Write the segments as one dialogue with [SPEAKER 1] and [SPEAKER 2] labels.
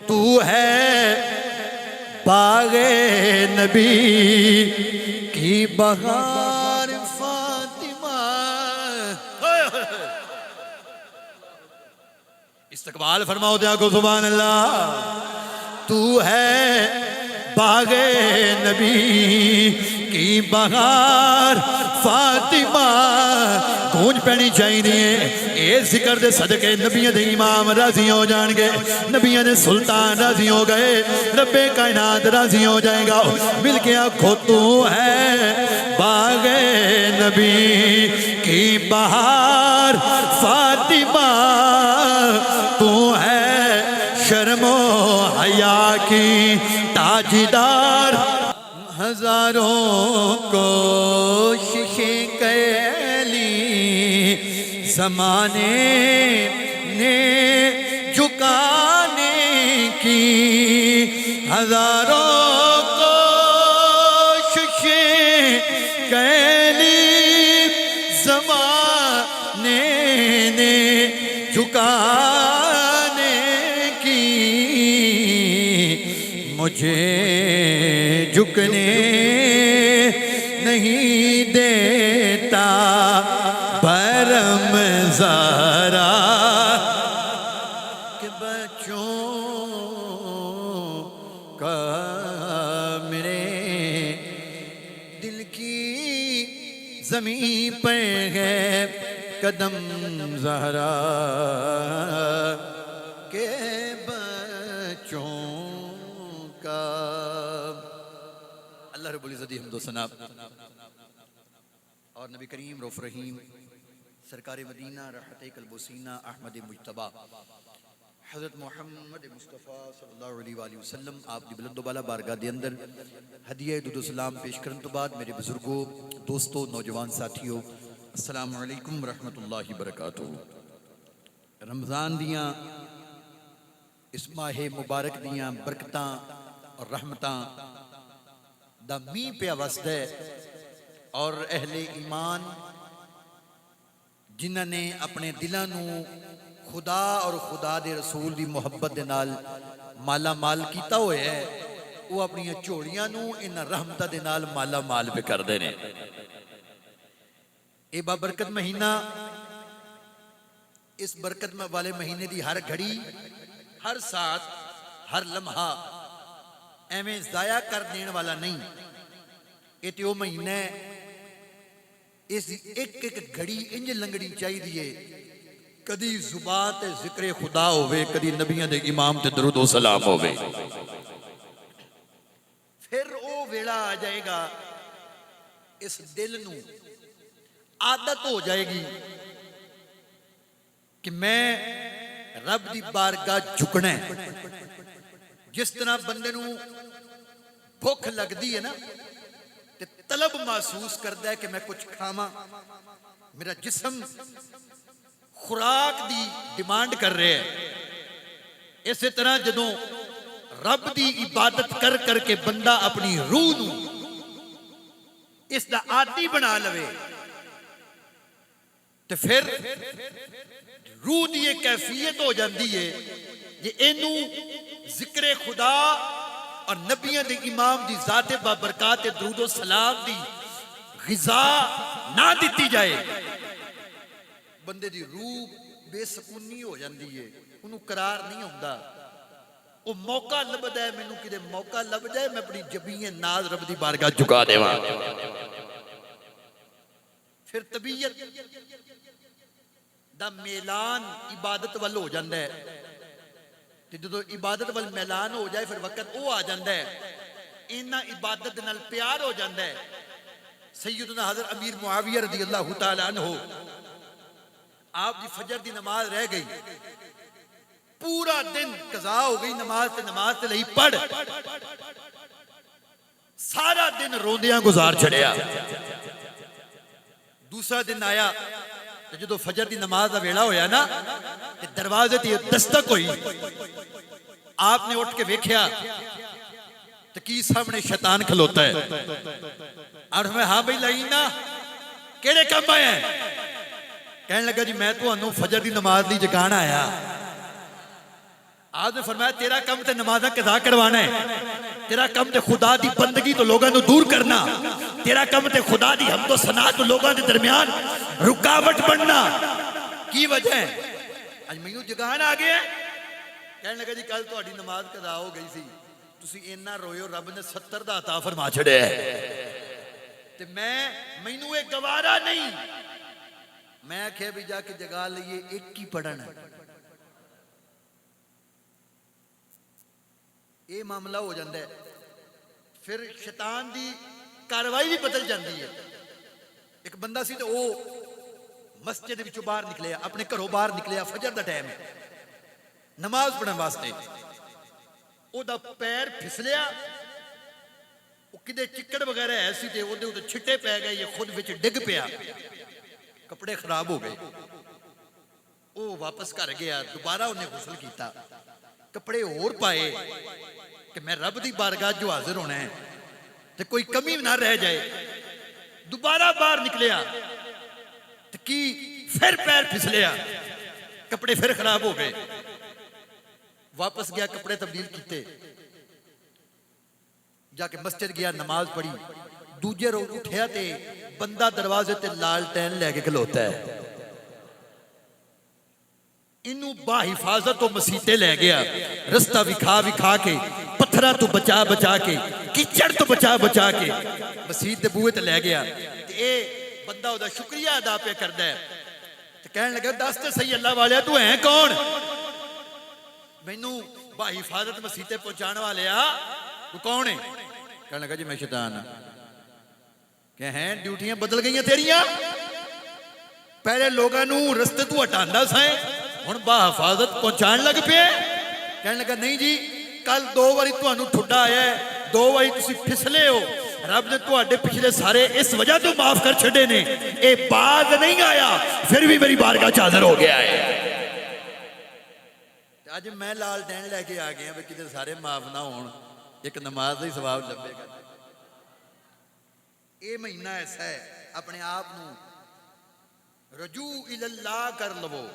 [SPEAKER 1] تو ہے باغ نبی کی بہار فاطمہ. استقبال فرماؤ دیا کو سبحان اللہ. تو ہے باغ نبی کی بہار فاطمہ. گونج پینی چاہیے اے ذکر دے صدقے نبیوں دے امام راضی ہو جان گے, نبیوں دے سلطان راضی ہو گئے, رب کائنات راضی ہو جائے گا. مل کے آنکھو تو ہے باغ نبی کی بہار فاطمہ. تو ہے شرم و حیا کی تاجدار. ہزاروں کوششیں کیلی زمانے نے جھکانے کی. ہزاروں کوششیں کیلی زمانے نے جھکانے کی. مجھے جھکنے نہیں دیتا برم ذرا کہ بچوں کا میرے دل کی زمین پر ہے قدم زہرا کہ بچوں کا. اللہ رب العزت حمد و ثنا اور نبی کریم رؤوف رحیم سرکار مدینہ رحمت قلب و سینہ احمد مجتبی حضرت محمد مصطفیٰ صلی اللہ علیہ وآلہ وسلم آپ دی بلند و بالا بارگاہ دے اندر ہدیہ درود و سلام پیش کرن تو بعد میرے بزرگوں, دوستوں, نوجوان ساتھیوں, السلام علیکم ورحمت اللہ وبرکاتہ. رمضان دیاں اس ماہ مبارک دیاں برکتاں اور رحمتاں دا می پہ وسد ہے, اور اہل ایمان جنہ نے اپنے دلانوں خدا اور خدا دے رسول دی محبت دے نال مالا مال کیتا ہوئے ہے, وہ اپنی چوڑیاں نوں ان رحمتہ دے نال مالا مال پہ کر دینے. اے بابرکت مہینہ, اس برکت والے مہینے دی ہر گھڑی, ہر ساتھ, ہر لمحہ ایویں ضائع کر دین والا نہیں. یہ تو مہینہ ہے, اس ایک ایک گھڑی انج لنگڑی چاہی دیئے کدی زبان تے ذکر خدا ہوئے, کدی نبیوں دے امام تے درود و سلام ہوئے. پھر او ویڑا آ جائے گا, اس دل نوں عادت ہو جائے گی کہ میں رب دی بارگاہ جھکنا ہے. جس طرح بندے نوں بھوک لگ دی ہے نا, تے طلب محسوس کرتا ہے کہ میں کچھ کھاواں, میرا جسم خوراک دی ڈیمانڈ کر رہے ہیں. اسی طرح جدوں رب دی عبادت کر کر کے بندہ اپنی روح نوں اس دا عادی بنا لوے, تو پھر روح دی یہ کیفیت ہو جاندی ہے کہ اینوں ذکر خدا اور نبیوں دے امام دی ذات بابرکات درود و سلام دی غذا نہ دیتی جائے, بندے دی روح بے سکونی ہو جاندی ہے, انہوں قرار نہیں ہوندا. وہ موقع لبدا ہے, مینوں کدے موقع لب جائے میں اپنی جبین ناز رب دی بارگاہ جھکا دیواں. پھر طبیعت دا میلان عبادت وال ہو جاندہ ہے. جدو عبادت وال میلان ہو جائے پھر وقت وہ آ جاندہ ہے, انہا عبادت نال پیار ہو جاندہ ہے. سیدنا حضرت امیر معاویہ رضی اللہ تعالیٰ عنہ, آپ دی فجر دی نماز رہ گئی, پورا دن قضا ہو گئی, نماز تے لئی پڑھ, سارا دن روندیاں گزار چھڑیا. دوسرا دن آیا, جدو فجر دی نماز دا ویلا ہویا نا, دروازے تے دستک ہوئی, آپ نے اٹھ کے ویکھیا تو کی سامنے شیطان کھلوتا ہے. اور ہمیں ہاں بھئی لائینا کیڑے کم آئے ہیں؟ کہنے لگا جی میں تو انہوں فجر دی نماز دی جگانا آیا. آپ نے فرمایا تیرا کم تے نمازاں قضا کروانا ہے، تیرا کم تے خدا دی بندگی تو لوگاں نو دور کرنا، تیرا کم تے خدا دی حمد و ثنا تو لوگاں دے درمیان رکاوٹ بننا. کی وجہ ہے؟ اج مینوں جگان آ گیا. کہنے لگا جی کل تہاڈی نماز قضا ہو گئی سی، تسی اینا روئے ہو، رب نے 70 دا عطا فرما چھڑیا ہے. تے مینوں اے گوارا نہیں. میں آخیا بھی جا کے جگا لئیے ایک ہی پڑھنا. یہ معاملہ ہو جاتا ہے. پھر شیطان دی کاروائی بھی بدل جاتی ہے. ایک بندہ سی تو وہ مسجد وچوں باہر نکلیا، اپنے گھروں باہر نکلیا، فجر دا ٹائم ہے، نماز پڑھن واسطے. او دا پیر پھسلیا، وہ کدے چکڑ وغیرہ ایسی تھے، وہ دے چھٹے پہ گئے، یہ خود وچ ڈگ پیا، کپڑے خراب ہو گئے. وہ واپس گھر گیا، دوبارہ انہیں غسل کیتا، کپڑے اور پائے کہ میں رب دی بارگاہ جو حاضر ہونا ہے تو کوئی کمی نہ رہ جائے. دوبارہ باہر نکلیا تو کی پھر پیر پھسلیا، کپڑے پھر خراب ہو گئے. واپس گیا، کپڑے تبدیل کیتے، جا کے مسجد گیا، نماز پڑھی. دوجے روز اٹھیا تے بندہ دروازے تے لالٹین لے کے کھلوتا ہے. انہوں با حفاظت و مسیطے لے گیا، رستہ وکھا کے، پتھرہ تو بچا بچا کے، کیچڑ تو بچا بچا کے مسیط دے بوئے تے لے گیا. اے بندہ او دا شکریہ ادا پہ کردا ہے. کہنے لگا دس تے صحیح اللہ والے تو ہیں کون؟ مینوں با حفاظت مسیطے پہنچانے والے تو کون ہے؟ کہنے لگا جی میں شیطان ہوں. کہ ہیں ڈیوٹیاں بدل گئیں تیریاں؟ پہلے لوگاں نو رستے تو ہٹاندا سائیں، ہن با حفاظت پہنچان لگ پے. کہنے لگا نہیں جی، کل 2 باری تانوں ٹھڈا آیا ہے، 2 باری تسی پھسلے ہو، رب نے تواڈے پچھلے سارے اس وجہ تو معاف کر چھڈے نے. اے باز نہیں آیا، پھر بھی میری بارگاہ چ حاضر ہو گیا ہے. اج میں لالٹین لے کے آ گیا بھی کدھر سارے معاف نہ ہون، ایک نماز ہی ثواب لبے گا. اے مہینہ ایسا ہے، اپنے آپ نو رجوع اللہ کر لو.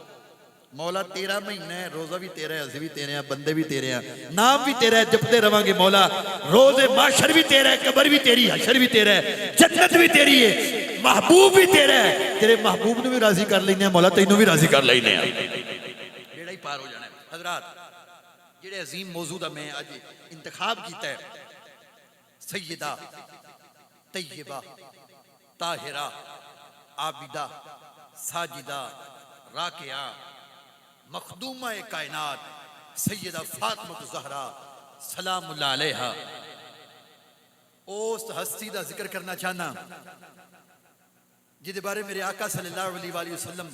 [SPEAKER 1] مولا تیرا مہینہ ہے، روزہ بھی تیرا ہے، اسی بھی تیرے ہیں، بندے بھی تیرے ہیں، نام بھی تیرا ہے، جپتے رہاں گے مولا. روز معاشر بھی تیرا ہے، قبر بھی تیری، حشر بھی تیرا ہے، جنت بھی تیری ہے، محبوب بھی تیرا ہے. تیرے محبوب نے بھی راضی کر لینے ہیں مولا، تینوں بھی راضی کر لینے ہیں. بیڑا ہی پار ہو جانا ہے. حضرات جڑے عظیم موضوع دا میں آج انتخاب کیتا ہے، سیدہ طیبہ طاہرہ عابدہ ساجدہ راکعہ مخدومہ کائنات سیدہ فاطمہ الزہرا سلام اللہ علیہا. اس ہستی دا ذکر کرنا چاہنا جہدے بارے میرے آقا صلی اللہ علیہ وآلہ وسلم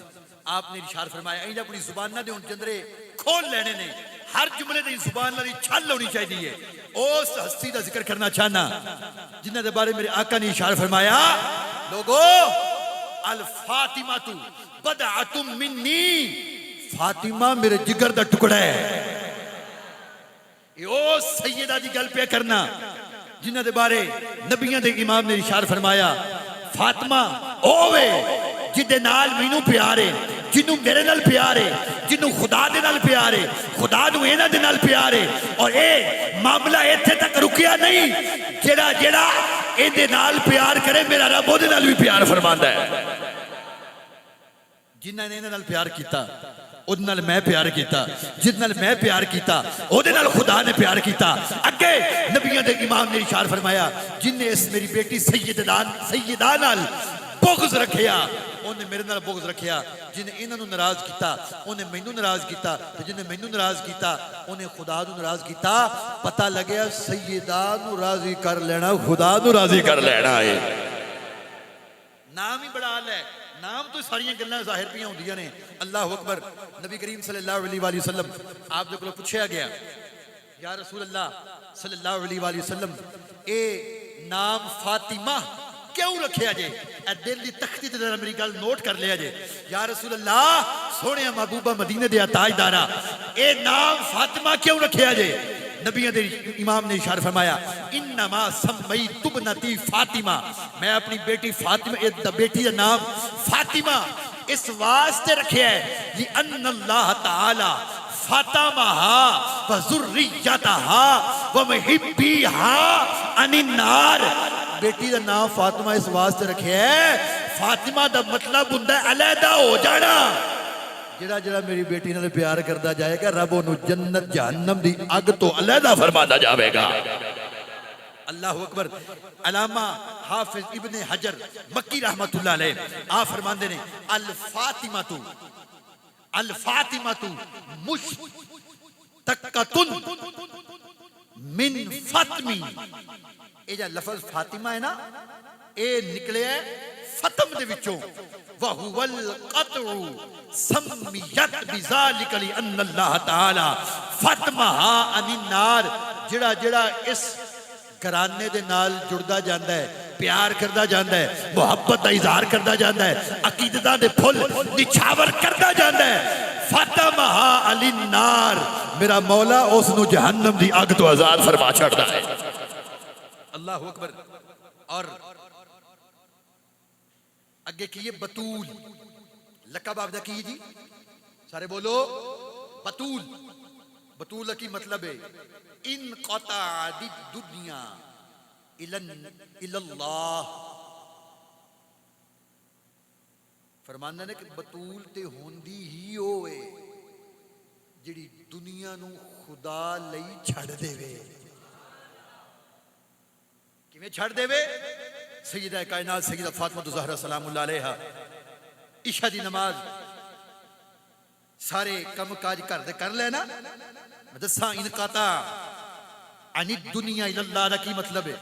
[SPEAKER 1] آپ نے ارشاد فرمایا اینجا اپنی زبان نہ دے ان جندرے کھول لینے نے، ہر جملے دی زبان نہ دی چھل ہونی چاہیے. اس ہستی دا ذکر کرنا چاہنا جنہ دے بارے میرے آقا نے ارشاد فرمایا لوگو الفاطمہ تو بدعۃ منی، فاطمہ میرے جگر دا ٹکڑا ہے. او سیدہ دی گل پہ کرنا جنہ دے بارے نبیوں دے امام نے ارشاد فرمایا فاطمہ اوے جدے نال مینوں پیارے، جنوں میرے نال پیارے، جنوں خدا دے نال پیارے، خدا نو انہاں دے نال پیارے. اور اے معاملہ ایتھے تک رکیا نہیں، جڑا اے دے نال پیار کرے میرا رب او دے نال بھی پیار فرماندا ہے. جنہاں نے انہاں نال پیار کیتا اودے نال میں پیار کیتا، جس نال میں پیار کیتا اودے نال خدا نے پیار کیتا. اگے نبیوں دے امام نے ارشاد فرمایا جن نے اس میری بیٹی سیدہ نال بغض رکھیا انہیں میرے نال بغض رکھیا، جن نے انہاں نو ناراض کیتا انہیں مینوں ناراض کیتا، جن نے مینوں ناراض کیتا انہیں خدا نو ناراض کیتا. پتہ لگیا سیدہ نو راضی کر لینا خدا نو راضی کر لینا ہے. نام ہی بڑا حال ہے، نام تو ساری گلاں ظاہر پیاں ہوندیاں نے. اللہ اکبر. نبی کریم صلی اللہ علیہ وآلہ وسلم آپ جو پوچھا گیا یا رسول اللہ صلی اللہ علیہ وآلہ وسلم اے نام فاطمہ کیوں رکھیا جے؟ اے دل دی تختی تے میری گل نوٹ کر لیا جے. یا رسول اللہ سونے محبوبہ مدینے دے تاجدارا اے نام فاطمہ کیوں رکھیا جے؟ نبی دے امام نے اشارہ فرمایا انما سمیت ابنتی فاطمہ، میں اپنی بیٹی فاطمہ بیٹی دا نام فاطمہ اس واسطے رکھیا ہے لِأَنَّ اللَّهَ تَعَالَى فاطمہ وذریتہا ومحبیہا عن النار. بیٹی دا نام فاطمہ اس واسطے رکھے ہے، فاطمہ دا مطلب ہوندا ہے علیحدہ ہو جانا. جڑا جڑا میری بیٹی نال پیار کردا جائے گا رب انہوں جنت جہنم دی اگ تو علیحدہ فرماتا جاوے گا. اللہ اکبر. علامہ حافظ ابن حجر مکی رحمت اللہ علیہ آپ فرماندے نے الفاطمہ مشتقۃ من فاطمی. اے جا لفظ فاطمہ ہے نا اے نکلے ہے فتم دے وچوں. وَهُوَ الْقَطْعُ سَمِّيَتْ بِذَلِكَ لِأَنَّ اللَّهَ تَعَالَى فَاطِمَهَا عَنِ النَّارِ. جڑا جڑا اس گھرانے دے نال جڑدا جاندا ہے، پیار کردا جاندا ہے، محبت دا اظہار کردا جاندا ہے، عقیدتاں دے پھل نچھاور کردا جاندا ہے، فَاطِمَهَا عَنِ النَّارِ، میرا مولا اس نو جہنم دی اگ تو آزاد فرما چھڑدا ہے. اللہ اکبر. اور اگے کیے بطول. لقب آپ دا کی جی سارے بولو بطول. بطول کی مطلب ہے انقطع الدنیا الی اللہ. فرمانا نے کہ بطول تے ہوندی ہی ہوئے جڑی دنیا نو خدا لئی چھڑ دے وے. کیویں چھڑ دے وے؟ سیدہ کائنات سیدہ فاطمہ الزہرا سلام اللہ علیہا عشاء دی نماز سارے کم کاج کر دے کر لینا. دساں انقطع عن الدنیا الی اللہ دا کی مطلب ہے؟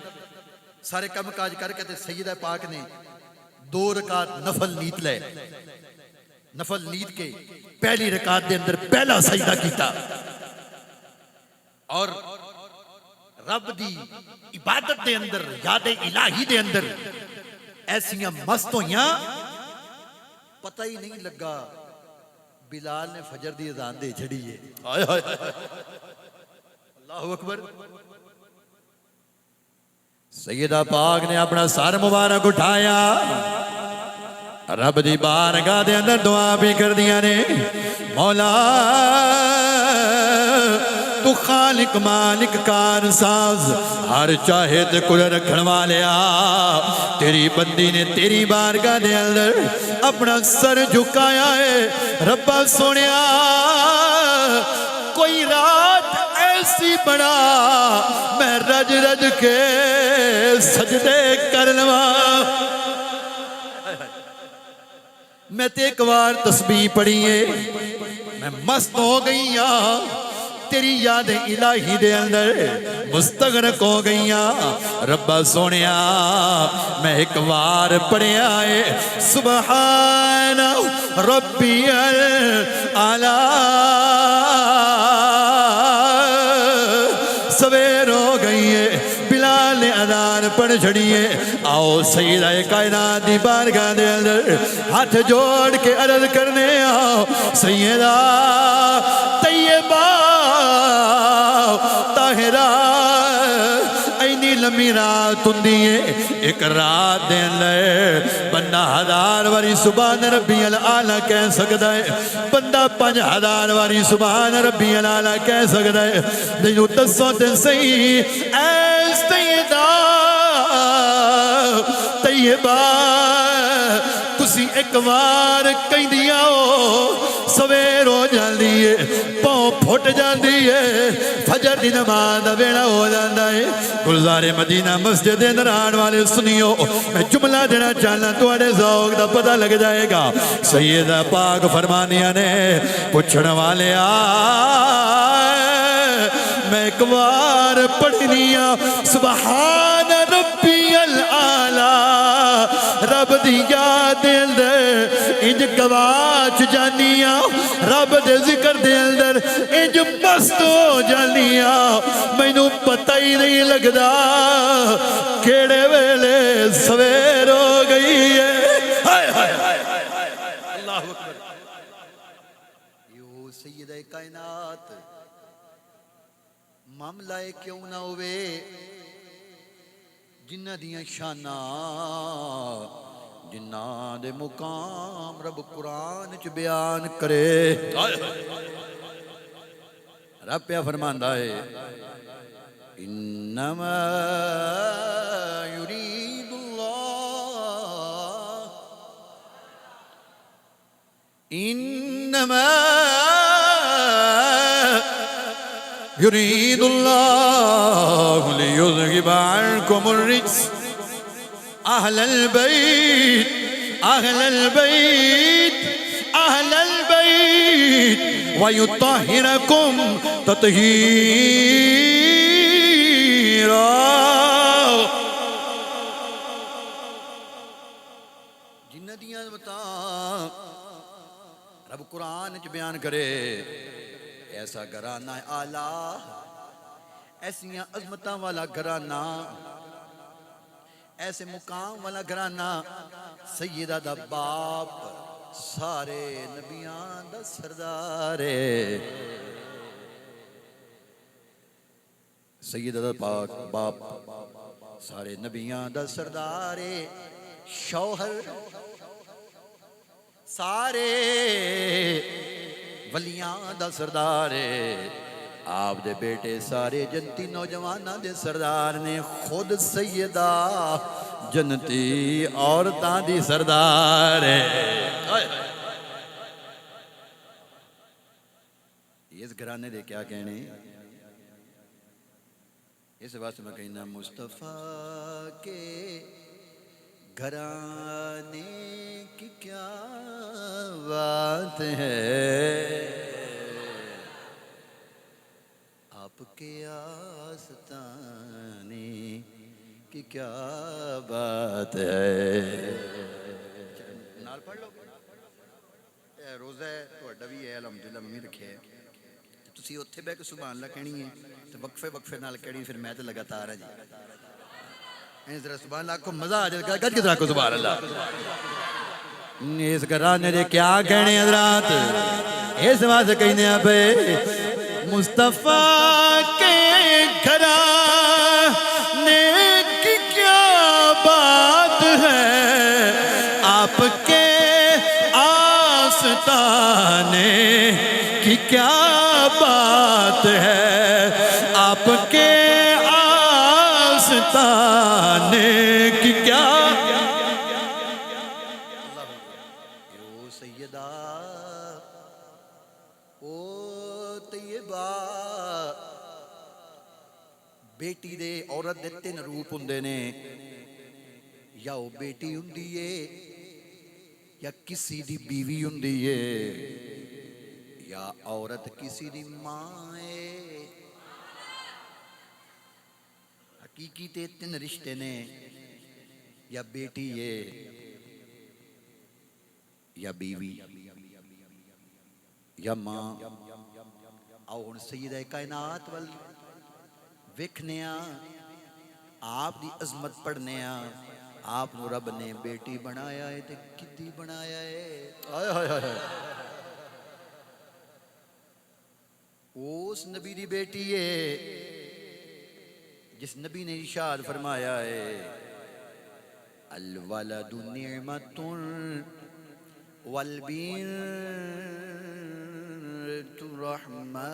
[SPEAKER 1] سارے کم کاج کر کے تے سیدہ پاک نے 2 رکعت نفل نیت لے. نفل نیت کے پہلی رکعت دے اندر پہلا سجدہ کیتا اور رب دی عبادت دے اندر یاد الہی دے اندر ایسیاں مست ہویاں پتہ ہی نہیں لگا بلال نے فجر دی اذان دے چھڑی ہے. اللہ اکبر. سیدہ پاک نے اپنا سر مبارک اٹھایا رب دی بارگاہ دے اندر دعا بھی کر دیا نے. مولا تو خالق مالک کار ساز ہر چاہے تے کل رکھن والیا تیری بندی نے تیری بارگاہ دے اندر اپنا سر جھکایا ہے. ربا سونیا کوئی رات ایسی بنا میں رج رج کے سجدے کرنوا. میں تے ایک بار تسبیح پڑھی ہے میں مست ہو گئی ہاں تیری یاد الہی دے اندر مستغرق ہو گئیاں. ربا سونیا میں ایک بار پڑھیا ہے سبحان ربی الاعلی. سویر ہو گئی ہے بلال نے اذان پڑھ چھڑی ہے. آؤ سیدہ کائنات دی بارگاہ دے اندر ہاتھ جوڑ کے عرض کرنے آؤ سیدہ طیبہ طاہرہ اینی لمبی رات ہوندی ہے. ایک رات دے اندر بندہ 1000 واری سبحان ربی الاعلی کہہ سکتا ہے، بندہ 5000 واری سبحان ربی الاعلی کہہ سکتا ہے. نہیں دسو تے صحیح اے سیدہ طیبہ تسی ایک بار کہیں دیا ہو سویر ہو جاندی ہے پاؤں پھٹ جاندی ہے فجر دی نماز دا ویلا ہو جاندا ہے. گلزار مدینہ مسجد اندر آن والے سنیو میں جملہ دینا چاہنا تواڈے ذوق دا پتہ لگ جائے گا. سیدہ پاک فرمانیاں نے پوچھن والے میں ایک بار پڑھنیاں سبحان ربی الاعلی رب دی یاد دے اندر انج گواچ جانیاں رب دے ذکر دے اندر انج مست ہو جانیاں مینوں پتہ ہی نہیں لگدا کیڑے ویلے سویر ہو گئی ہے. ہائے ہائے اللہ اکبر. یو سیدہ کائنات معاملہ کیوں نہ ہوئے جنہ دیاں شانہ جنہ دے مقام رب قرآن چ بیان کرے. رب پہ فرماندا ہے انما یرید اللہ انما یرید اللہ لیذہب عنکم الرجس اہل البیت اہل البیت اہل البیت وَيُطَّهِّرَكُمْ تَطْهِيرًا جنہ دیاں بتا رب قرآن چ بیان کرے ایسا گھرانہ اعلیٰ ایسیاں عظمتاں والا گھرانہ ایسے مقام والا گھرانہ سیدہ دا باپ سارے نبیان دا سردار سیدہ دا پاک باپ سارے نبیان دا سردار شوہر سارے ولیاں دا سردار آپ دے بیٹے سارے جنتی نوجواناں دے سردار نے خود سیدہ جنتی عورتاں دی سردار اس گھرانے دے کیا کہنے اس واسطے میں کہنا مصطفیٰ کے گھرانے کی کیا بات ہے آپ کے آستانے کی کیا بات ہے نال پڑھ لو روزہ ہے تو بھی ہے الحمدللہ ممی رکھے ہے تسی اتھے بے کے سبحان اللہ کہنی ہے تو وقفے نال کہنی پھر میں تو لگاتار ہے جی اس طرح سبحان اللہ کو مزہ آ جائے گا گج کس کو سبحان اللہ اس گھرانے دے کیا کہنے حضرات اس واسطے کہنے آپ مصطفیٰ کے گھرانے کی کیا بات ہے آپ کے آستانے کی کیا بات ہے آپ کے آستانے کی کیا او سیدہ او طیبہ بیٹی دے عورت دے تین روپ ہوندے نے یا او بیٹی ہوندی ہے یا کسی دی بیوی ہوندی ہے یا عورت کسی دی ماں ہے حقیقی تے تین رشتے نے یا بیٹی ہے یا بیوی یا ماں آؤ ہن سیدہ کائنات وال ویکھنے آپ دی عظمت پڑھنے آپ نو رب نے بیٹی بنایا ہے تے کدی بنایا ہے آئے ہائے ہائے اس نبی دی بیٹی ہے جس نبی نے ارشاد فرمایا ہے الولد نعمت والبنت رحمہ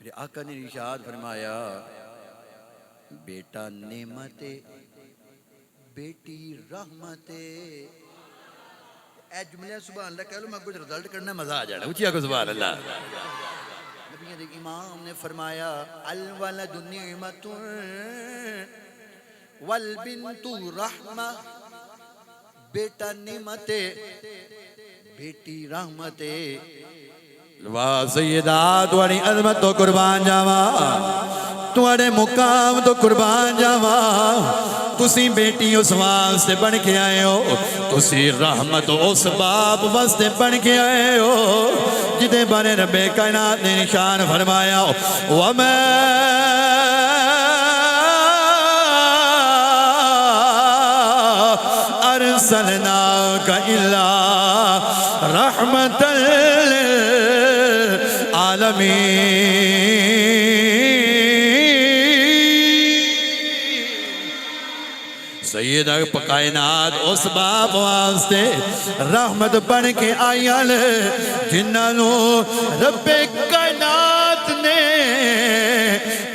[SPEAKER 1] میرے آقا نے ارشاد فرمایا بیٹا نعمت بیٹی رحمت اے جملے سبحان اللہ کہہ لو میں کچھ رزلٹ کرنا مزہ آ جانا اچھا کو سبحان اللہ نبی امام نے فرمایا الولد نعمت والبنت رحمہ بیٹا نعمت بیٹی رحمت واہ سیدہ تواڈی عظمت تو قربان جاواں تواڈے مقام تو قربان جاواں تسی بیٹی اس واسطے بن کے آئے ہو تسی رحمت اس باپ واسطے بن کے آئے ہو جدے بارے رب کائنات نے نشان فرمایا وَمَا أَرْسَلْنَاكَ إِلَّا رَحْمَةً لِلْعَالَمِينَ سیدہ کائنات اس باپ واسطے رحمت بن کے آئیاں جنہوں رب کائنات نے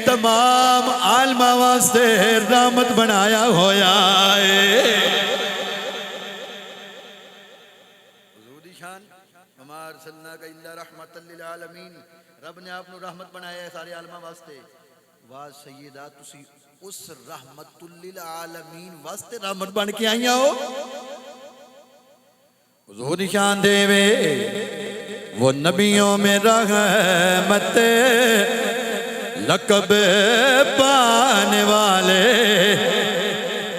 [SPEAKER 1] تمام عالمہ واسطے رحمت بنایا ہویا ہے. حضور دی شان وما ارسلناک الا رحمت للعالمین. رب نے آپ نے رحمت بنایا ہے سارے عالمہ واسطے. واہ سیدہ تسی اس رحمت للعالمین واسطے رحمت بن کے آئیاں ہو. حضور دی شان دے وے وہ نبیوں میں رحمت لقب پانے والے.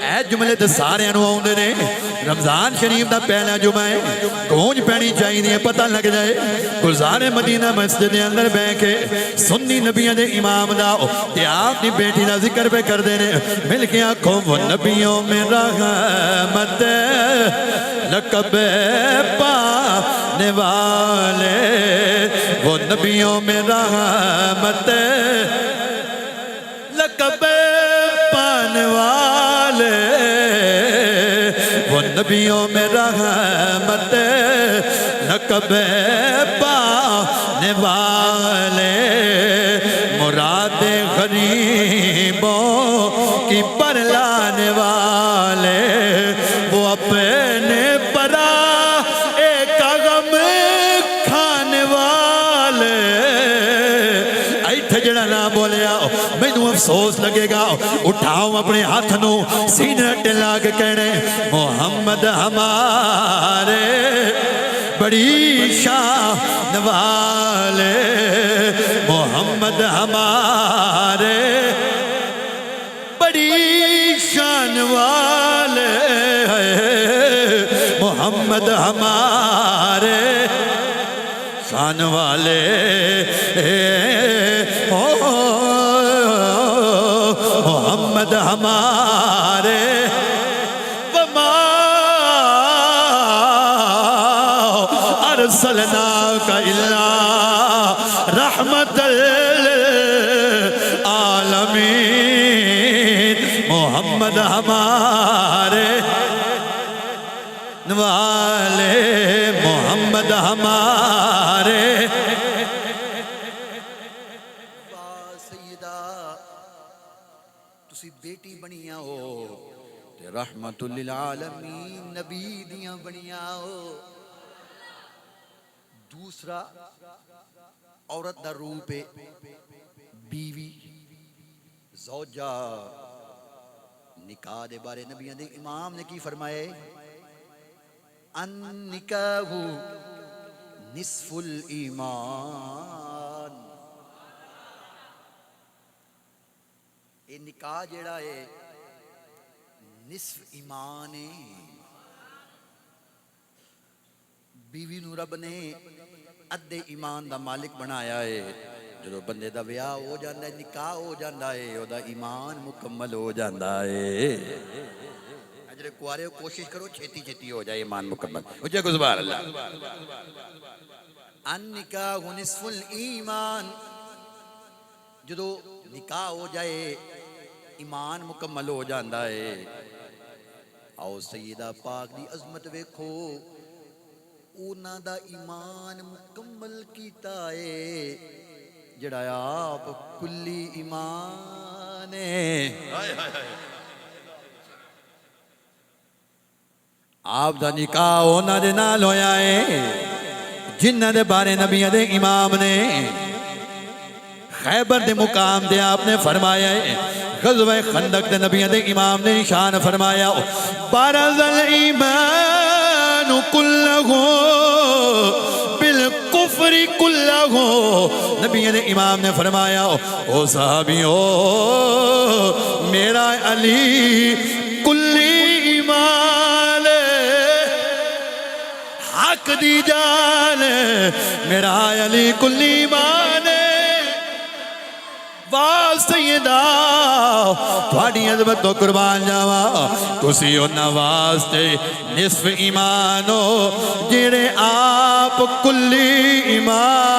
[SPEAKER 1] اے جملے تے سارے انہوں آؤں نے. رمضان شریف دا پہلا جمعہ ہے, گونج پہنی چاہی نہیں پتہ لگ جائے. گلزار مدینہ مسجد دے اندر بے کے سنی نبیوں دے امام دا تے آپ دی بیٹی دا ذکر پہ کر دینے. مل کے آنکھوں وہ نبیوں میں رحمت لقب پانے والے, وہ نبیوں میں رحمت لقب پانے والے, وہ نبیوں میں رحمت لقب پانے والے. مراد غریبوں کی پر لانے والے, وہ اپنے برا ایک غم کھانے والے. ایتھے جڑا نہ بولیا میں تو افسوس لگے گا. اٹھاؤں اپنے ہاتھ نو سینہ ٹلا کے کہنے محمد ہمارے بڑی شان والے, محمد ہمارے بڑی شان والے, محمد ہمارے شان والے. محمد ہمارے وما ارسلناک الا رحمت للعالمین. محمد ہمارے والے, محمد ہمارے. تسی بیٹی بنیاں ہو تے رحمت للعالمین نبی دیاں بنیاں ہو. دوسرا عورت دا روپ بیوی زوجہ. نکاح دے بارے نبیوں دے امام نے کی فرمائے, ان نکاح نصف الایمان. اے نکاح جیڑا ہے نصف ایمان ہے. بیوی نو رب نے ادھے ایمان دا مالک بنایا ہے. جدو بندے دا بیاہ ہو جاندہ ہے, نکاح ہو جاندہ ہے, او دا ایمان مکمل ہو جاندہ ہے. اجرے کوارے ہو کوشش کرو چھیتی چھیتی ہو جائے ایمان مکمل ہو جائے. گزبار اللہ. ان نکاح نصف الایمان. جدو نکاح ہو جائے ایمان مکمل ہو جاندہ ہے. آؤ سیدہ پاک دی عظمت ویکھو, اونا دا ایمان مکمل کیتا ہے جڑا آپ کلی ایمان ہے. آپ دا نکاح اونا دے نال ہویا ہے جنہ دے بارے نبیوں دے امام نے خیبر دے مقام دے آپ نے فرمایا ہے. غزوہ خندق دے نبیوں دے امام نے نشان فرمایا, بارز الایمان کلہ بالکفر کلہ. نبیوں دے امام نے فرمایا, او صحابیوں میرا علی کلی ایمان حق دی جان, میرا علی کلی ایمان. واہ سیدہ تھوڑی عظمت تو قربان جاوا, تسی انہاں واسطے نصف ایمان ہو جڑے آپ کلی ایمان.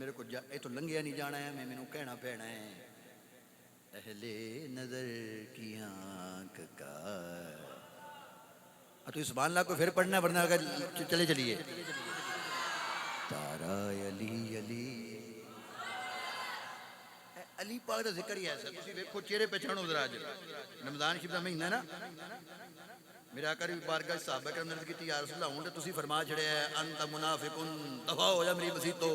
[SPEAKER 1] میرے کو یہ تو لنگیا نہیں جانا ہے میں مینوں کہنا پینا ہے اہل نظر کی آنکھ کا تو سبحان اللہ کو پھر پڑھنا ورنہ چلے چلیے تارا علی علی علی پاک دا ذکر ہی ایسا تسی دیکھو چہرے پہچانو ذرا اج رمضان شریف دا مہینہ نا میرے آقا بھی بارگاہ صحابہ کرام نے عرض کی یا رسول اللہ ہوں تسی فرما چھڑے ہے انت منافقن دفاع ہو جا میری مسیح تو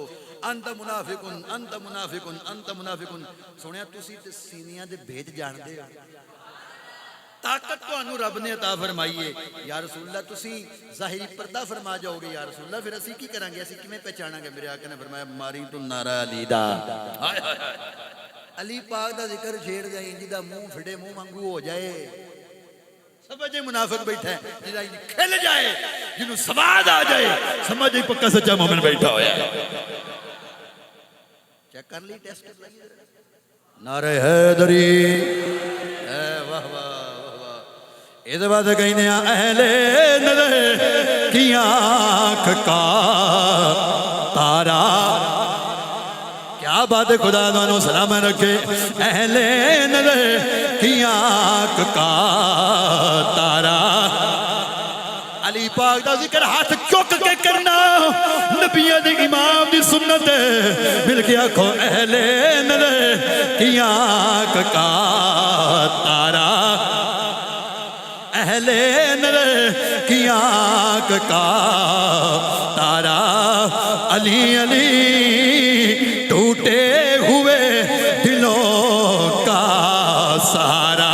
[SPEAKER 1] انت منافقن انت منافقن انت منافقن سنیا تسی تے سینیاں دے بھیج جان دے طاقت تو انو رب نے عطا فرمائیے یا رسول اللہ تسی ظاہری پردہ فرما جاؤ گے یا رسول اللہ پھر اسی کی کریں گے اسی کیویں پہچانا گے میرے آقا نے فرمایا ماری تو نعرہ علی دا علی پاک دا ذکر چھیڑ جائیں جدا منہ پھڑے منہ منگو ہو جائے سمجھے منافق بیٹھا ہے جدا کھل جائے جنہوں سواد آ جائے سمجھے پکا سچا مومن بیٹھا ہویا چیک کر لی ٹیسٹ نعرہ حیدری اے واہ واہ اس بات کہنے اہل نظر کی آنکھ کا تارا کیا بات خدا دونوں سلام رکھے اہل نظر کی آنکھ کا تارا علی پاک دا ذکر ہاتھ چک کے کرنا نبیہ دی امام دی سنت مل کے آنکھو اہل نظر کی آنکھ کا تارا اہل نظر کی آنکھ کا تارا علی علی ٹوٹے ہوئے دلوں کا سہارا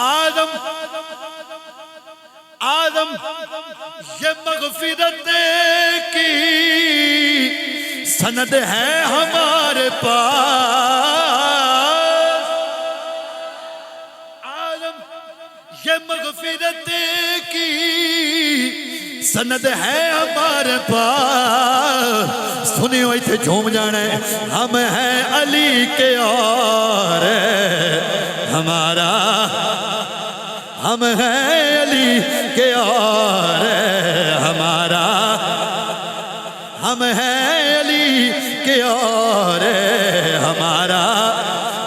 [SPEAKER 1] آدم آدم یہ مغفرت کی سند ہے ہمارے پاس یہ مغفرت کی سند ہے ہمارے پاس سنی ہوئی تھے جھوم جانے ہم ہیں علی کے اور ہمارا ہم ہیں علی کے اور ہمارا ہم ہیں علی کے اور ہمارا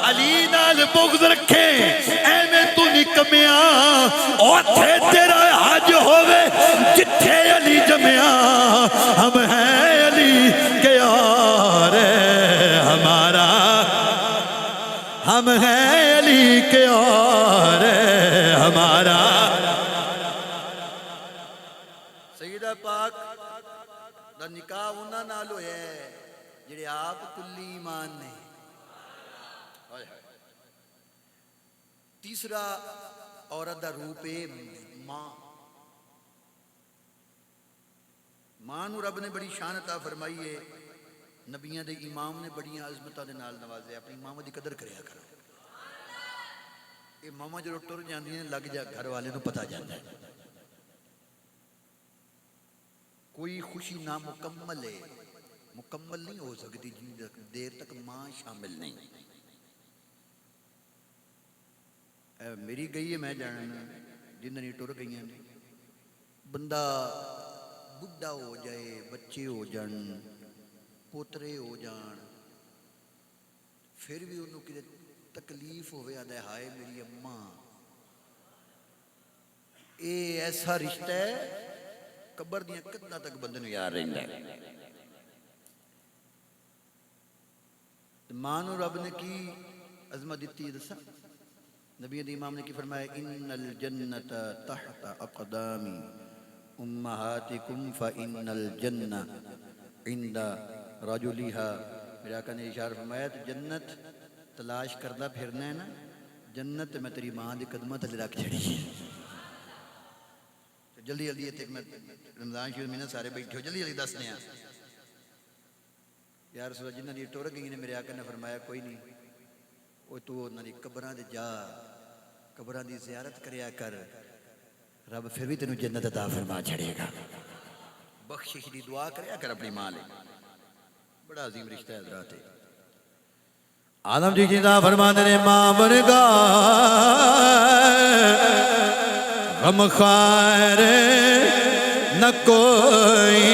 [SPEAKER 1] علی نال بغض رکھیں کمیاں اوتھے تیرا حج ہوئے جتھے علی جمعیاں ہم ہیں علی کے اور ہمارا ہم ہیں علی کے اور ہمارا سیدہ پاک دا نکاح انہاں نال ہویا ہے جڑے آپ کلی ایمان نے تیسرا عورت دا روپ ہے ماں ماں نو رب نے بڑی شان عطا فرمائی ہے نبیاں دے امام نے بڑی عظمتاں دے نال نوازے اپنی ماں دی قدر کریا کرو یہ ماما جو ٹر جاندی ہیں لگ جا گھر والے نو پتہ جاندا ہے کوئی خوشی نامکمل ہے مکمل نہیں ہو سکتی جن دیر تک ماں شامل نہیں میری گئی ہے میں جاننا جن نہیں ٹر گئی ہیں بندہ بڑھا ہو جائے بچے ہو جان پوترے ہو جان پھر بھی انہوں کی تکلیف ہوئے آدھے ہائے میری اماں اے ایسا رشتہ ہے قبر دیاں کتنا تک بندے نو یاد رہندا ہے ماں نو رب نے کی عظمت دیتی دسا نبی امام نے کی فرمایا ان الجنت تحت اقدام امہاتکم فان الجنہ عند رجلها میرا آقا نے اشارہ فرمایا جنت تلاش کردہ پھرنا ہے نا جنت میں تیری ماں دی قدمہ تلے رکھ چھڑی ہے جلدی جلدی تک میں رمضان شروع میں سارے بیٹھے ہو جلدی جلدی دسنے ہیں یا رسول اللہ جنہ دی ٹور گئی نے میرے آقا نے فرمایا کوئی نہیں وہ تو انہوں نے قبران دے جا قبران دی زیارت کریا کر رب پھر بھی تینوں جنت عطا فرما چھڑے گا بخشش دی دعا کریا کر اپنی ماں لے بڑا عظیم رشتہ ہے حضرات آدم جی کی عطا فرما دے ماں برگا غم خیر نہ کوئی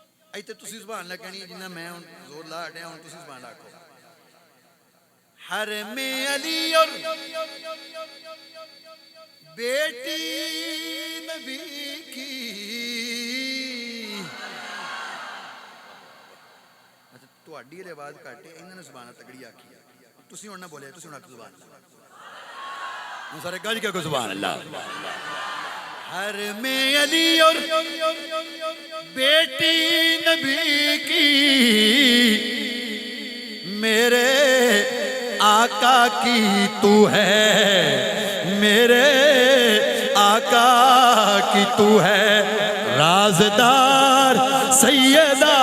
[SPEAKER 1] ایتھے تسی سبحان اللہ کہنی جنہ میں زور لا ہٹیا ہوں تسی سبحان اللہ آکھو حرم علی اور بیٹی نبی کی تو اڈی علی آواز کٹے انہوں نے سبحان اللہ تگڑی آکھی تسی ہونا بولے تسی ہونا سبحان اللہ سارے گاج کیا کو سبحان اللہ حرم علی اور بیٹی نبی کی میرے آقا کی تو ہے میرے آقا کی تو ہے رازدار سیدہ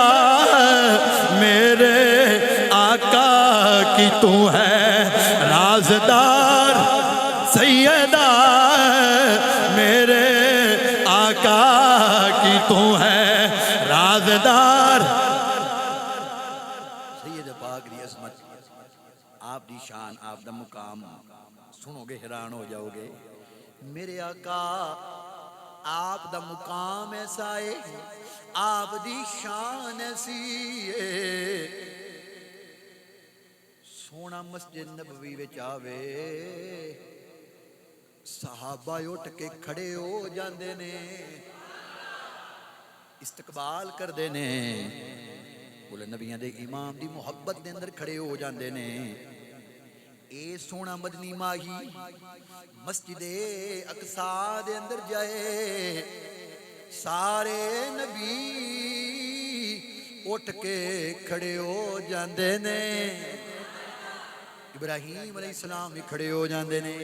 [SPEAKER 1] میرے آقا کی تو ہے رازدار سیدہ میرے آقا کی تو ہے رازدار سید پاک دی عظمت آپ دی شان آپ دا مقام سنو گے حیران ہو جاؤ گے میرے آقا آپ دا مقام ایسا ہے آپ دی شان ایسی ہے سونا مسجد نبوی وچ آوے صحابہ اٹھ کے کھڑے ہو جاندے نے استقبال کر دے نے بولے نبیاں دے امام دی محبت دے اندر کھڑے ہو جاندے نے اے سونا مدنی ماہی مسجد اقصا دے اندر جائے سارے نبی اٹھ کے کھڑے ہو جاندے نے ابراہیم علیہ السلام بھی کھڑے ہو جاندے نے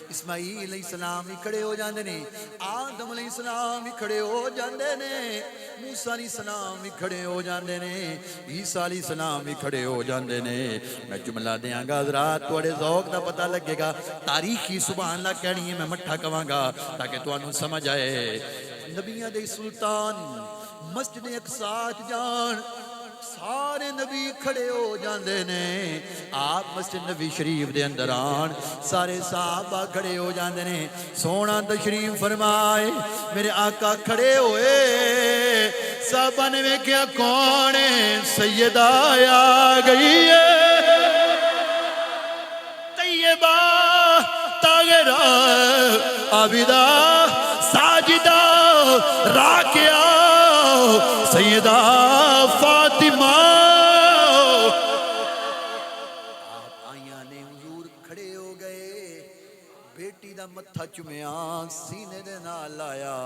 [SPEAKER 1] اسماعیل علیہ السلام بھی کھڑے ہو جاندے نے آدم علیہ السلام بھی کھڑے ہو جاندے نے موسیٰ علیہ السلام بھی کھڑے ہو جاندے نے عیسیٰ علیہ السلام بھی کھڑے ہو جاندے نے میں جملہ دیاں گا حضرات توڑے ذوق دا پتہ لگے گا تاریخی سبحان اللہ کہنی ہے میں مٹھا کہاں گا تاکہ تو انہوں سمجھ آئے نبیاں دے سلطان مسجد اقصا جان سارے نبی کھڑے ہو جاندے نے آپ مسجد نبی شریف دے اندر آن سارے صحابہ کھڑے ہو جاندے نے سونا تشریف فرمائے میرے آقا کھڑے ہوئے صحابہ نے میں کیا کون ہے سیدہ آ گئی ہے طیبہ طاہرہ عابدہ ساجدہ راکعہ سیدہ فاطمہ آپ آئیاں نے حضور کھڑے ہو گئے بیٹی دا متھا چمیاں سینے دے نال لایا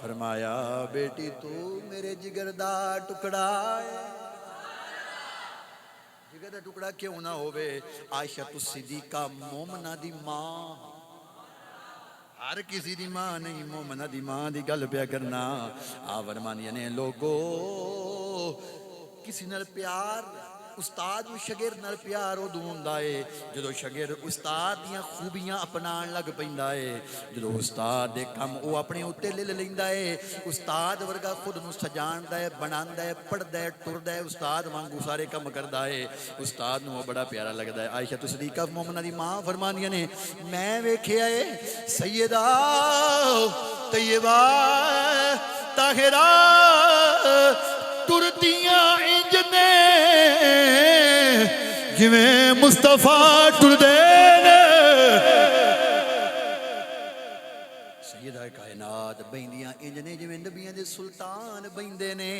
[SPEAKER 1] فرمایا بیٹی تو میرے جگر دا ٹکڑا ہے جگر دا ٹکڑا کیوں نہ ہوئے عائشہ صدیقہ مومنہ دی ماں ہر کسی دی ماں نہیں مومنہ دی ماں دی گل پیا کرنا آورمانی نے لوگو کسی نال پیار استاد و شگرد نال پیار او دون دائے جدو شگرد استاد دیاں خوبیاں اپنان لگ پہندائے جدو استاد دے کم او اپنے اتے لے لیندائے استاد ورگا خود نو سجان دائے بنان دائے پڑھ دائے ٹر دائے استاد وانگو سارے کم کر دائے استاد نو بڑا پیارا لگ دائے عائشہ صدیقہ مومنہ دی ماں فرمانیاں نے میں ویکھے آئے سیدہ طیبہ طاہرہ ٹرتیاں انج نے جویں مصطفیٰ ٹر دے سیدہ کائنات بیندیاں انج نے جویں نبیاں دے سلطان بیندے نے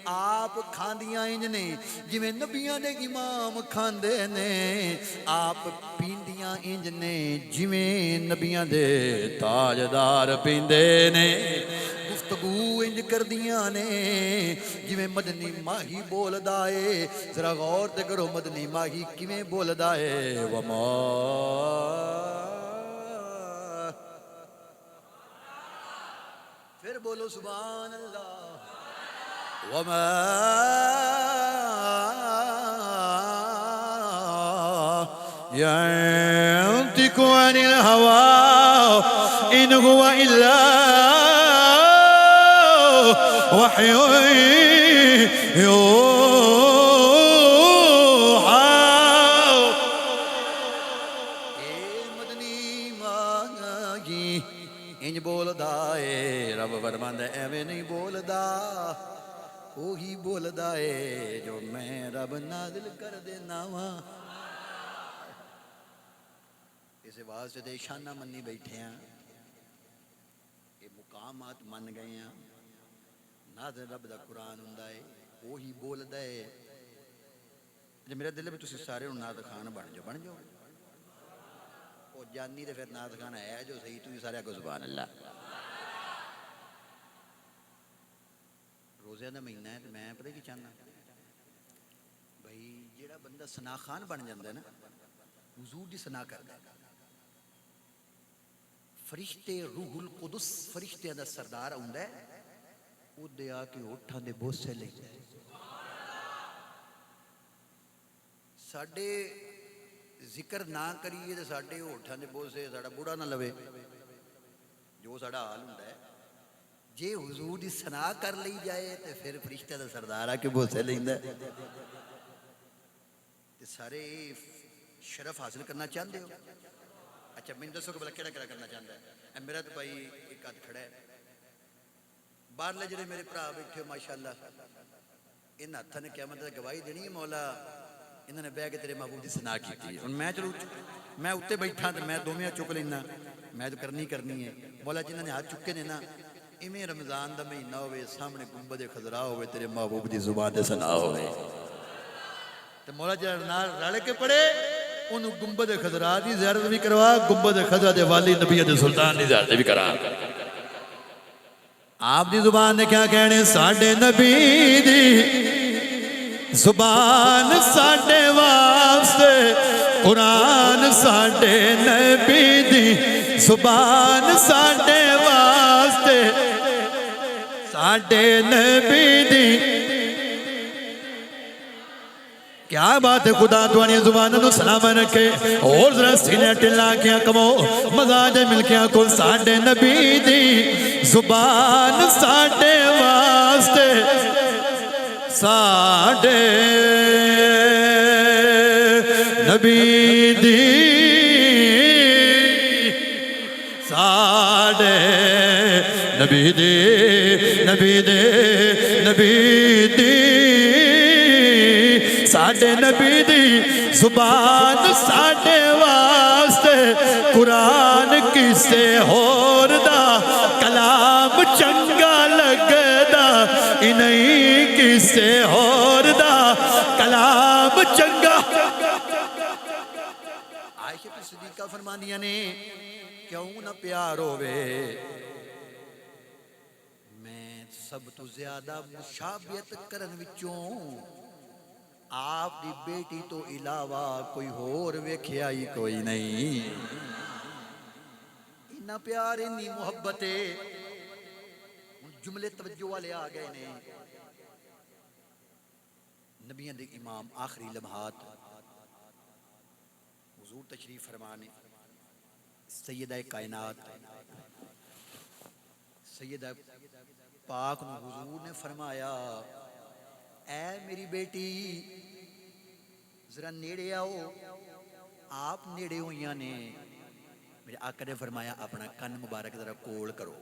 [SPEAKER 1] آپ کھاندیاں انج نے جویں نبیاں دے امام کھاندے نے آپ پیندیاں انج نے جویں نبیاں دے تاجدار پیندے نے گفتگو انج کر دیاں نے جویں مدنی ماہی بول دائے ذرا غور تے کرو مدنی ماہی کیویں بول دائے وما پھر بولو سبحان اللہ وما ينطق عن الهوى إن هو إلا وحي يوحى مدنی مانگی انج بولدا اے رب فرماندا ایویں نہیں بولدا وہی بولدا ہے جو میں رب نازل کر دینا وا. اس واسطے تے شانہ منی بیٹھے ہیں, یہ مقامات من گئے ہیں. نازل رب دا قرآن ہوندا ہے, وہی بولدا ہے. جی میرے دل میں تسی سارے نعت خان بن جاؤ. وہ جانی تے پھر نعت خان ہے جو صحیح, تسی سارے کو سبحان اللہ. روزے دا مہینہ ہے تو میں پتہ کی چاہنا بھائی جیڑا بندہ ثنا خان بن جاندا ہے نا, حضور دی ثنا کردا ہے. فرشتے روح القدس فرشتیاں دا سردار ہوندا ہے, او دے آ کے ہوٹھاں دے بوسے لیندا ہے. ساڈے ذکر نہ کریے تو ساڈے ہوٹھاں دے بوسے ساڈا بوڑھا نہ لوے, جو ساڈا حال ہوندا ہے. جے حضور دی ثنا کر لی جائے تو پھر فرشتہ دا سردار آ کے بوسے لیندا ہے. تے سارے شرف حاصل کرنا چاہتے ہو؟ اچھا میں دسو کہ بلا کیڑا کیڑا کرنا چاہتا ہے؟ میرا تو بھائی ایک ہاتھ کھڑا ہے, باہرلے جڑے میرے بھرا بیٹھے ہو ماشاءاللہ, ان ہاتھاں نے قیامت دی گواہی دینی ہے, مولا انہوں نے بہ کے تیرے محبوب دی ثنا کی. ہن میں چلو میں اتنے بیٹھا تو میں دوویں چک لینا, میں تو کرنی ہے. مولا جنہوں نے ہاتھ چکے نے نا, ایویں رمضان دا مہینہ ہوئے, سامنے گنبد خضرا ہوئے, تیرے محبوب دی زبان تے ثنا ہوئے, تے مولا جڑا نال رل کے پڑھے انہوں گنبد خضرا دی زیارت بھی کروا, گنبد خضرا دے والی نبی دے سلطان دی زیارت بھی کرا. آپ دی زبان نے کیا کہنے, ساڈے نبی دی زبان ساڈے واسطے, قرآن ساڈے نبی دی زبان ساڈے واسطے, ساڈے نبی دی. کیا بات ہے, خدا دوانی زبانوں نو سلام رکھے, اور ذرا سینے ٹلا کیا کمو مزاج مل کیا کو. ساڈے نبی دی زبان ساڈے واسطے, ساڈے نبی دی, ساڈے نبی دی, نبی دی, نبی دی, ساڈے نبی دی زبان ساڈے واسطے, قرآن کسے ہور دا کلام چنگا لگدا, انہیں کسے ہور دا کلام چنگا. عائشہ صدیقہ فرمانیاں نے کیوں نہ پیار ہوئے, میں سب تو زیادہ مشابہت کرن وچوں آپ دی بیٹی تو علاوہ کوئی ہور ویکھیا ہی کوئی نہیں. اتنا پیار, اتنی محبت ہے. جملے توجہ والے آ گئے نے. نبیوں دے امام آخری لمحات حضور تشریف فرمانے, سیدہ کائنات سیدہ پاک نو حضور نے فرمایا, اے میری بیٹی ذرا نیڑے آؤ. آپ نیڑے ہوئیاں نے. میرے آقا نے فرمایا اپنا کن مبارک ذرا کول کرو.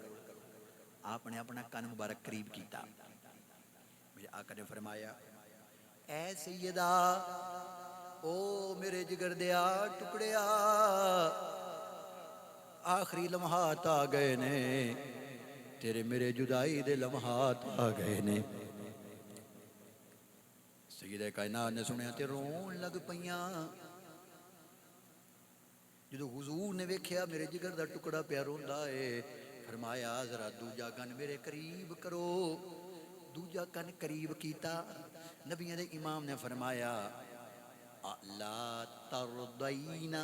[SPEAKER 1] آپ نے اپنا کن مبارک قریب کیتا. میرے آقا نے فرمایا اے سیدہ, او میرے جگر دیا ٹکڑیا, آخری لمحات آ گئے نے, تیرے میرے جدائی دے لمحات آ گئے نے. سیدہ کائنات نے سنیا تے رون لگ پیاں. جدو حضور نے ویکھیا میرے جگر دا ٹکڑا پیا روندا ہے, فرمایا ذرا دوجا کن میرے قریب کرو. دوجا کن قریب کیتا. نبیوں دے امام نے فرمایا لا ترضین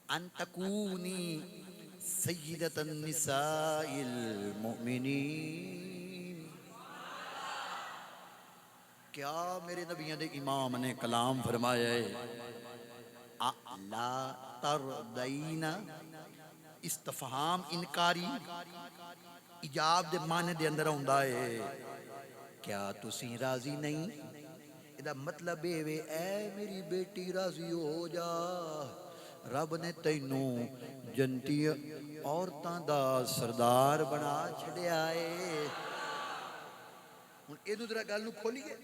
[SPEAKER 1] ان تکونی سیدۃ النساء المؤمنین. کیا میرے نبیوں دے امام نے کلام فرمایا ہے, لا ترضین, استفہام انکاری, ایجاب دے معنی دے اندر ہوندا ہے کیا تسی راضی نہیں. ادا مطلب اے میری بیٹی راضی ہو جا, رب نے تینوں جنتی عورتاں دا سردار بنا چھڑیا ہے. یہ ذرا گل نو کھولیے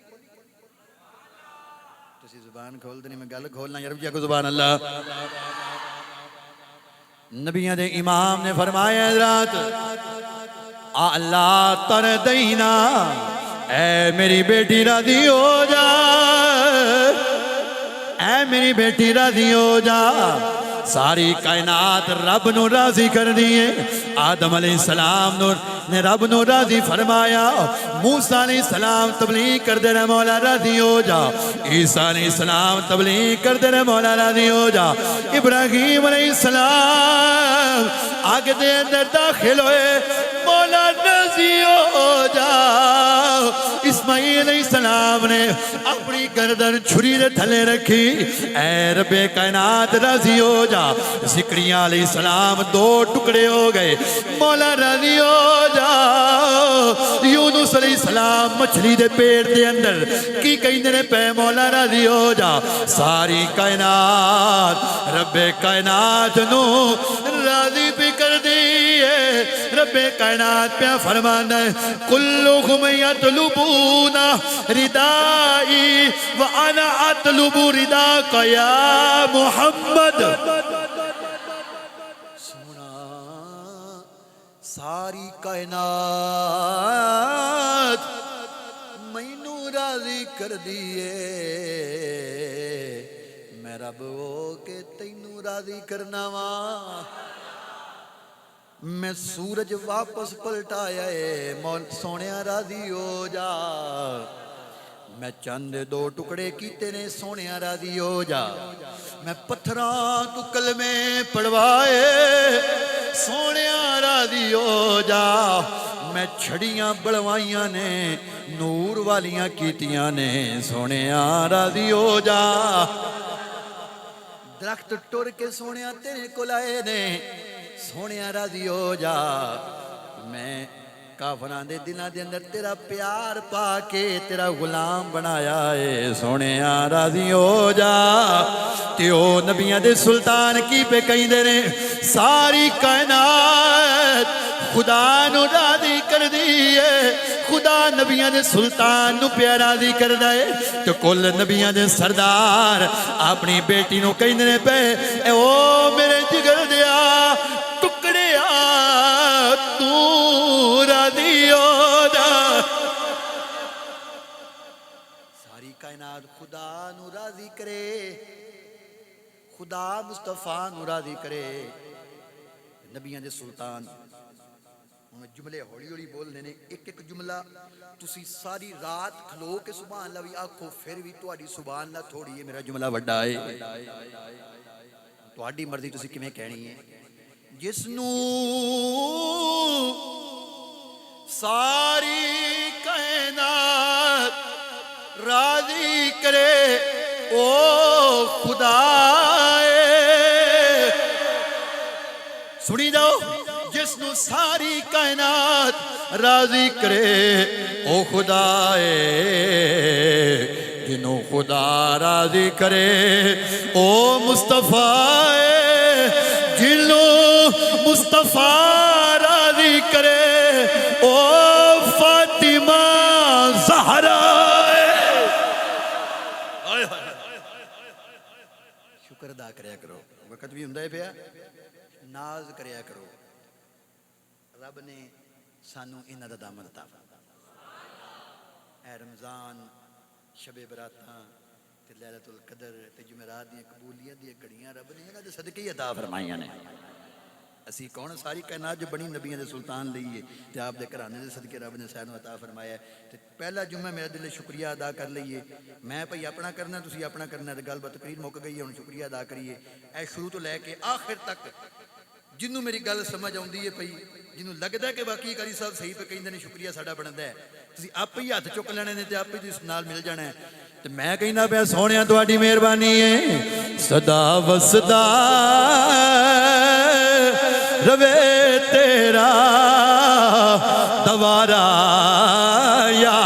[SPEAKER 1] تسی زبان کھول دے نہیں میں گل کھولنا یار جی کو سبحان اللہ نبیوں دے امام نے فرمایا حضرات اللہ تردینا اے میری بیٹی راضی ہو جا اے میری بیٹی راضی ہو جا ساری کائنات رب نو راضی کر دیئے آدم علیہ السلام نے رب نو راضی فرمایا موسیٰ علیہ السلام تبلیغ کر دے رہے مولا راضی ہو جا عیسیٰ علیہ السلام تبلیغ کر دے رہے مولا راضی ہو جا ابراہیم علیہ السلام آگے دے اندر داخل ہوئے مولا راضی ہو جا اسماعیل علیہ السلام نے اپنی گردن چھری دے تھلے رکھی اے رب کائنات راضی ہو جا زکریا علیہ السلام 2 ٹکڑے ہو گئے مولا راضی ہو جا یونس علیہ السلام مچھلی دے پیٹ دے اندر کی کہیں نے پہ مولا راضی ہو جا ساری کائنات رب کائنات نو راضی پہ کر دیئے رب کائنات پہ فرمانا ہے کلہم یطلبون ردائی وانا اطلب رداک یا محمد سونا ساری کائنات مینو راضی کر دیئے میں رب ہو کے تینو راضی کرنا وہاں میں سورج واپس پلٹایا ہے مول سونیا راضی ہو جا میں چند 2 ٹکڑے کیتے نے سونیا راضی ہو جا میں پتھراں تو کلمے پڑھوائے سونیا راضی ہو جا میں چھڑیاں بڑوائیاں نے نور والیاں کیتیاں نے سونیا راضی ہو جا درخت ٹر کے سونیا تیرے کو لائے نے سونیا راضی ہو جا میں کافران دے دنہ دے اندر تیرا پیار پا کے تیرا غلام بنایا ہے سونیا راضی ہو جا تیو نبیاں دے سلطان کی پہ کہیں دے رہے ساری کائنات خدا نو راضی کر دیئے خدا نبیاں دے سلطان نو پہ راضی کر دائے تو کل نبیاں دے سردار اپنی بیٹی نو کہیں دے پہ اے او میرے جگر دیا ٹکڑے تو راضی ہو جا ساری کائنات خدا نو راضی کرے خدا مصطفیٰ نو راضی کرے نبیاں دے سلطان جملے ہولی ہولی بول لینے ایک جملہ تسی ساری رات کھلو کے سبحان اللہ بھی آنکھو پھر بھی تواڈی سبحان اللہ تھوڑی ہے میرا جملہ وڈا ہے تواڈی مرضی تسی کیویں کہنی ہے جس نو ساری کائنات راضی کرے او خدا سنی جاؤ جس نو ساری کائنات راضی کرے او خدا جنو خدا راضی کرے او مصطفیٰ جنو مصطفیٰ راضی کرے او فاطمہ زہرا شکر ادا کریا کرو وقت بھی ہندہ ہے پیا ناز کریا کرو رب نے سانو انہ دا دامن عطا اے رمضان شب براتاں تے لیلۃ القدر تے جمعرات دی قبولیت دی گھڑیاں رب نے انہاں دے صدقے ہی عطا فرمائیاں نے اسی کون ساری کائنات جو بنی نبیوں دے سلطان لئیے تے آپ دے گھرانے دے صدقے رب نے سانو عطا فرمایا تے پہلا جمعہ میرا دل شکریہ ادا کر لئیے میں بھئی اپنا کرنا تسی اپنا کرنا تے گل بات تقریر موقع گئی ہے ہن شکریہ ادا کریے اے شروع تو لے کے آخر تک جنوں میری گل سمجھ آؤندی ہے پئی جنوں لگدا ہے کہ باقی قاری صاحب صحیح پہ کہندے نے شکریہ ساڈا بندا ہے تسی آپ ہی ہاتھ چک لینے نے تے آپ ہی اس نال مل جانا ہے تے میں کہنا پیا سونیا تہاڈی مہربانی ہے صدا وسدا روے تیرا دوارا یا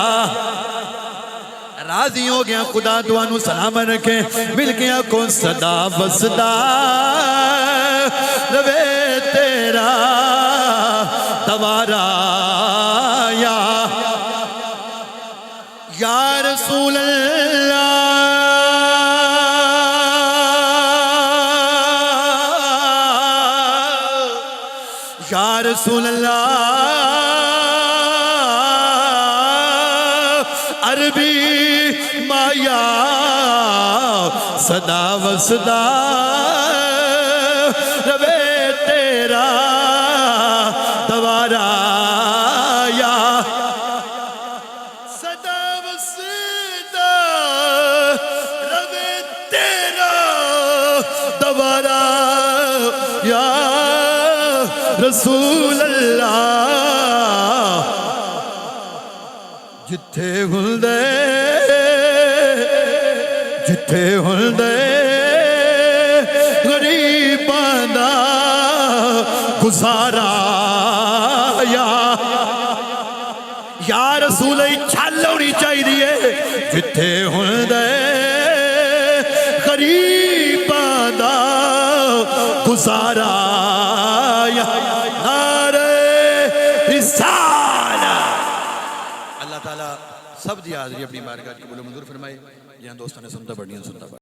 [SPEAKER 1] راضی ہو گیا خدا دوانو سلام رکھے مل گیا کون صدا وسدا روے تیرا دوارا یا رسول اللہ یا رسول اللہ عربی مایا صدا و صدا روے تیرا دوارا یا صدا و صدا روے تیرا دوارا یا رسول اللہ جتھے ہندے غریباں دا گزارا یا رسول چھل ہونی چاہیے جتھے ہندے غریباں دا گزارا اللہ تعالیٰ سب دی حاضری اپنی بارگاہ قبول و منظور فرمائے. جہاں دوستوں نے سنتا پڑھنی سنتا پڑھ